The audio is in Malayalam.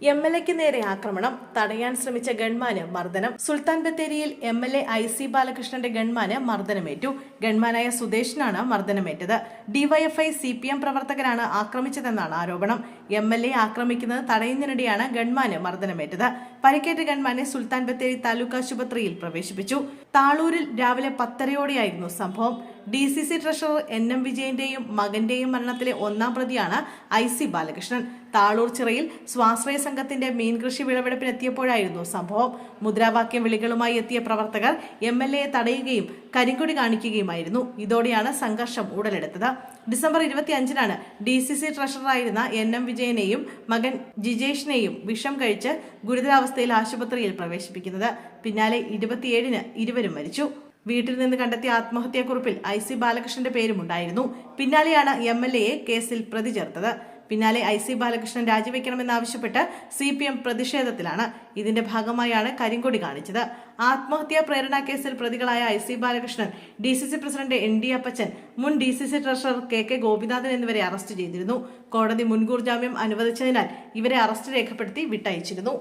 MLAക്ക് നേരെ ആക്രമണം, തടയാൻ ശ്രമിച്ച ഗൺമാന് മർദ്ദനം. സുൽത്താൻ ബത്തേരിയിൽ MLA IC ബാലകൃഷ്ണന്റെ ഗൺമാന് മർദ്ദനമേറ്റു. ഗൺമാനായ സുദേശിനാണ് മർദ്ദനമേറ്റത്. DYFI CPM പ്രവർത്തകരാണ് ആക്രമിച്ചതെന്നാണ് ആരോപണം. MLA ആക്രമിക്കുന്നത് തടയുന്നതിനിടെയാണ് ഗൺമാന് മർദ്ദനമേറ്റത്. പരിക്കേറ്റ ഗൺമാനെ സുൽത്താൻ ബത്തേരി താലൂക്ക് ആശുപത്രിയിൽ പ്രവേശിപ്പിച്ചു. താളൂരിൽ രാവിലെ 10:30 സംഭവം. DCC ട്രഷറർ NM വിജയന്റെയും മകന്റെയും മരണത്തിലെ ഒന്നാം പ്രതിയാണ് IC ബാലകൃഷ്ണൻ. താളൂർ ചിറയിൽ സ്വാശ്രയ സംഘത്തിന്റെ മീൻകൃഷി വിളവെടുപ്പിനെത്തിയപ്പോഴായിരുന്നു സംഭവം. മുദ്രാവാക്യം വിളികളുമായി എത്തിയ പ്രവർത്തകർ MLAയെ തടയുകയും കരിങ്കൊടി കാണിക്കുകയുമായിരുന്നു. ഇതോടെയാണ് സംഘർഷം ഉടലെടുത്തത്. ഡിസംബർ 25-നാണ് DCC ട്രഷററായിരുന്ന NM വിജയനെയും മകൻ ജിജേഷിനെയും വിഷം കഴിച്ച് ഗുരുതരാവസ്ഥയിൽ ആശുപത്രിയിൽ പ്രവേശിപ്പിക്കുന്നത്. പിന്നാലെ 27-ന് ഇരുവരും മരിച്ചു. വീട്ടിൽ നിന്ന് കണ്ടെത്തിയ ആത്മഹത്യാക്കുറിപ്പിൽ IC ബാലകൃഷ്ണന്റെ പേരുമുണ്ടായിരുന്നു. പിന്നാലെയാണ് MLAയെ കേസിൽ പ്രതി ചേർത്തത്. പിന്നാലെ IC ബാലകൃഷ്ണൻ രാജിവെക്കണമെന്നാവശ്യപ്പെട്ട് CPM പ്രതിഷേധത്തിലാണ്. ഇതിന്റെ ഭാഗമായാണ് കരിങ്കൊടി കാണിച്ചത്. ആത്മഹത്യാ പ്രേരണ കേസിൽ പ്രതികളായ IC Balakrishnan, DCC president ND അപ്പച്ചൻ, മുൻ DCC ട്രഷറർ KK ഗോപിനാഥൻ എന്നിവരെ അറസ്റ്റ് ചെയ്തിരുന്നു. കോടതി മുൻകൂർ ജാമ്യം അനുവദിച്ചതിനാൽ ഇവരെ അറസ്റ്റ് രേഖപ്പെടുത്തി വിട്ടയച്ചിരുന്നു.